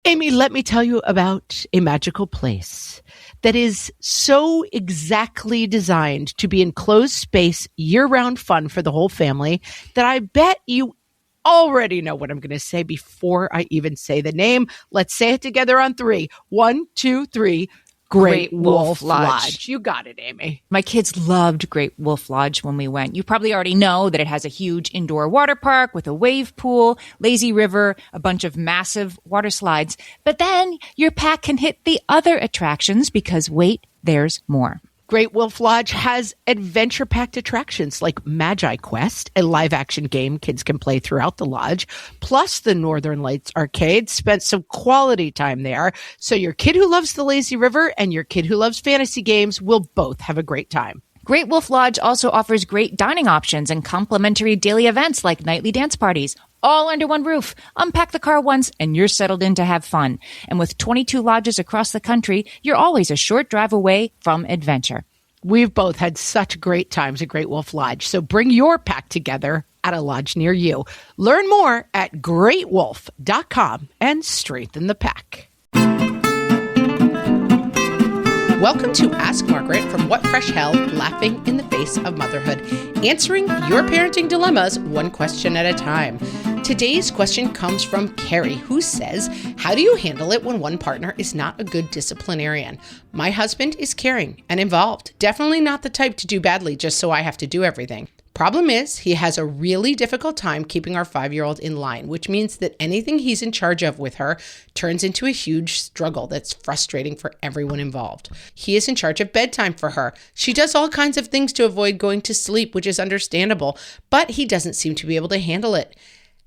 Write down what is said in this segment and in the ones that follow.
Amy, let me tell you about a magical place that is so exactly designed to be enclosed space, year-round fun for the whole family that I bet you already know what I'm going to say before I even say the name. Let's say it together on three. 1, 2, 3. Great Wolf Lodge. You got it, Amy. My kids loved Great Wolf Lodge when we went. You probably already know that it has a huge indoor water park with a wave pool, lazy river, a bunch of massive water slides. But then your pack can hit the other attractions because wait, there's more. Great Wolf Lodge has adventure-packed attractions like Magi Quest, a live-action game kids can play throughout the lodge, plus the Northern Lights Arcade. Spent some quality time there, so your kid who loves the lazy river and your kid who loves fantasy games will both have a great time. Great Wolf Lodge also offers great dining options and complimentary daily events like nightly dance parties, all under one roof. Unpack the car once and you're settled in to have fun. And with 22 lodges across the country, you're always a short drive away from adventure. We've both had such great times at Great Wolf Lodge, so bring your pack together at a lodge near you. Learn more at greatwolf.com and strengthen the pack. Welcome to Ask Margaret from What Fresh Hell, laughing in the face of motherhood, answering your parenting dilemmas one question at a time. Today's question comes from Carrie, who says, how do you handle it when one partner is not a good disciplinarian? My husband is caring and involved, definitely not the type to do badly just so I have to do everything. Problem is, he has a really difficult time keeping our 5-year-old in line, which means that anything he's in charge of with her turns into a huge struggle that's frustrating for everyone involved. He is in charge of bedtime for her. She does all kinds of things to avoid going to sleep, which is understandable, but he doesn't seem to be able to handle it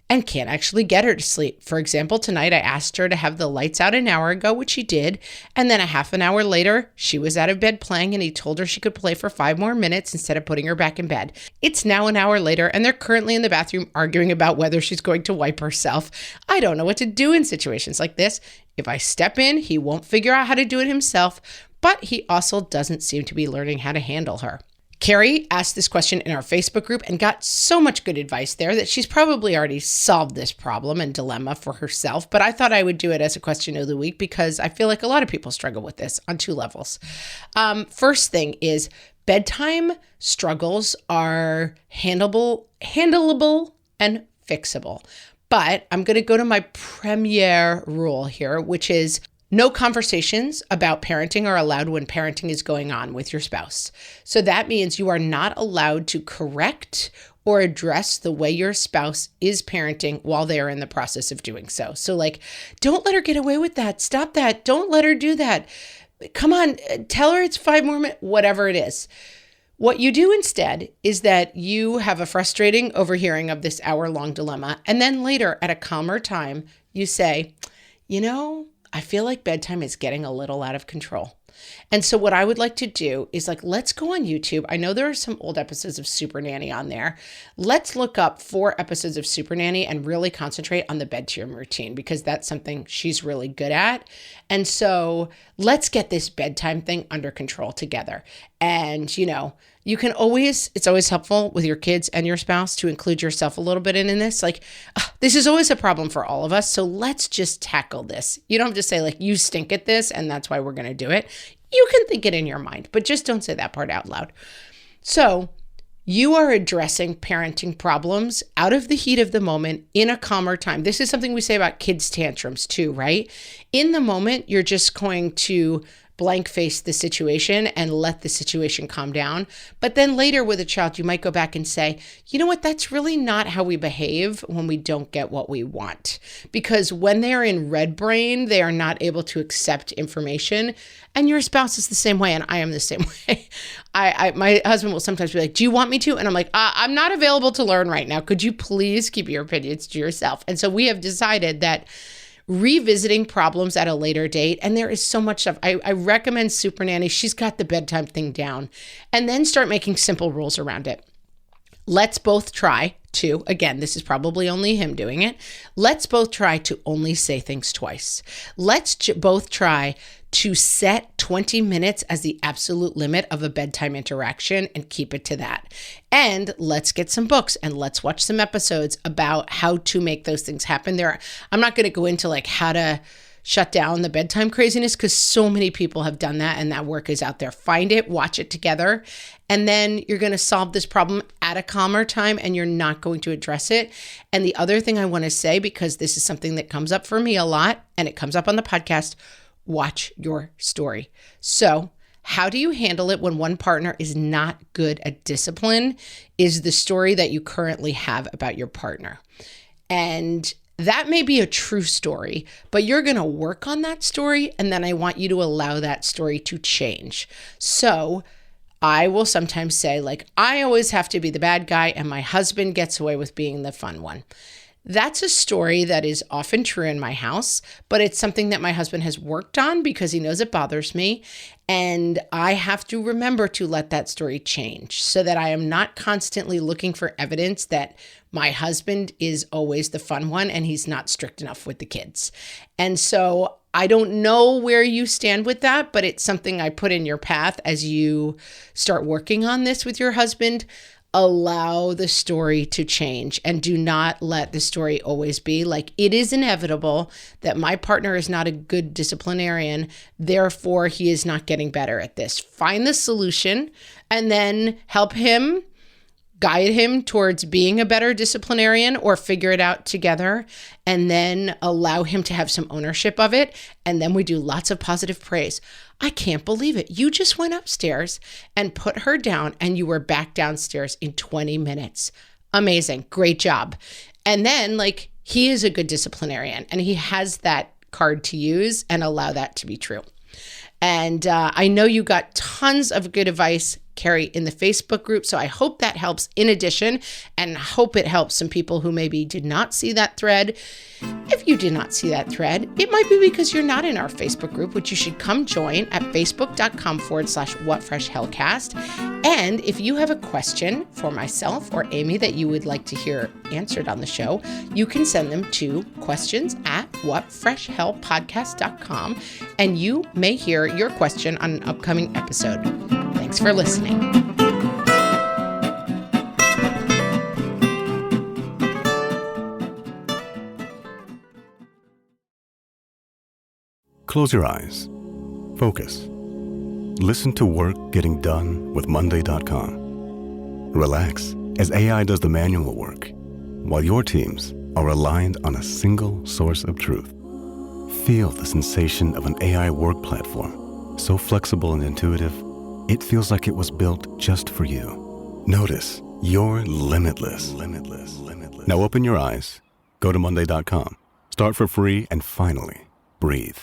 and can't actually get her to sleep. For example, tonight I asked her to have the lights out an hour ago, which she did, and then a half an hour later, she was out of bed playing and he told her she could play for 5 more minutes instead of putting her back in bed. It's now an hour later and they're currently in the bathroom arguing about whether she's going to wipe herself. I don't know what to do in situations like this. If I step in, he won't figure out how to do it himself, but he also doesn't seem to be learning how to handle her. Carrie asked this question in our Facebook group and got so much good advice there that she's probably already solved this problem and dilemma for herself, but I thought I would do it as a question of the week because I feel like a lot of people struggle with this on 2 levels. First thing is bedtime struggles are handleable, and fixable. But I'm going to go to my premier rule here, which is no conversations about parenting are allowed when parenting is going on with your spouse. So that means you are not allowed to correct or address the way your spouse is parenting while they are in the process of doing so. So like, don't let her get away with that. Stop that. Don't let her do that. Come on, tell her it's 5 more minutes, whatever it is. What you do instead is that you have a frustrating overhearing of this hour-long dilemma. And then later at a calmer time, you say, I feel like bedtime is getting a little out of control. And so what I would like to do is let's go on YouTube. I know there are some old episodes of Super Nanny on there. Let's look up 4 episodes of Super Nanny and really concentrate on the bedtime routine because that's something she's really good at. And so let's get this bedtime thing under control together. And, you can it's always helpful with your kids and your spouse to include yourself a little bit in this. This is always a problem for all of us. So let's just tackle this. You don't have to say you stink at this and that's why we're going to do it. You can think it in your mind, but just don't say that part out loud. So you are addressing parenting problems out of the heat of the moment in a calmer time. This is something we say about kids' tantrums too, right? In the moment, you're just going to blank face the situation and let the situation calm down. But then later with a child, you might go back and say, you know what, that's really not how we behave when we don't get what we want. Because when they are in red brain, they are not able to accept information. And your spouse is the same way, and I am the same way. My husband will sometimes be like, do you want me to? And I'm like, I'm not available to learn right now. Could you please keep your opinions to yourself? And so we have decided that revisiting problems at a later date. And there is so much stuff. I recommend Super Nanny. She's got the bedtime thing down. And then start making simple rules around it. Let's both try to, again, this is probably only him doing it. Let's both try to only say things twice. Let's both try to set 20 minutes as the absolute limit of a bedtime interaction and keep it to that. And let's get some books and let's watch some episodes about how to make those things happen. I'm not going to go into how to shut down the bedtime craziness, because so many people have done that, and that work is out there. Find it, watch it together, and then you're going to solve this problem at a calmer time, and you're not going to address it. And the other thing I want to say, because this is something that comes up for me a lot, and it comes up on the podcast, watch your story. So how do you handle it when one partner is not good at discipline is the story that you currently have about your partner. And that may be a true story, but you're going to work on that story, and then I want you to allow that story to change. So I will sometimes say, like, I always have to be the bad guy and my husband gets away with being the fun one. That's a story that is often true in my house, but it's something that my husband has worked on because he knows it bothers me. And I have to remember to let that story change so that I am not constantly looking for evidence that my husband is always the fun one and he's not strict enough with the kids. And so I don't know where you stand with that, but it's something I put in your path as you start working on this with your husband. Allow the story to change, and do not let the story always be like, it is inevitable that my partner is not a good disciplinarian, therefore he is not getting better at this. Find the solution and then help him, guide him towards being a better disciplinarian, or figure it out together, and then allow him to have some ownership of it. And then we do lots of positive praise. I can't believe it. You just went upstairs and put her down, and you were back downstairs in 20 minutes. Amazing. Great job. And then, like, he is a good disciplinarian and he has that card to use, and allow that to be true. And I know you got tons of good advice, Carrie, in the Facebook group. So I hope that helps in addition, and hope it helps some people who maybe did not see that thread. If you did not see that thread, it might be because you're not in our Facebook group, which you should come join at facebook.com/whatfreshhellcast. And if you have a question for myself or Amy that you would like to hear answered on the show, you can send them to questions@whatfreshhellpodcast.com, and you may hear your question on an upcoming episode. Thanks for listening. Close your eyes. Focus. Listen to work getting done with Monday.com. Relax as AI does the manual work, while your teams are aligned on a single source of truth. Feel the sensation of an AI work platform, so flexible and intuitive, it feels like it was built just for you. Notice you're limitless. Now open your eyes, go to Monday.com, start for free, and finally, breathe.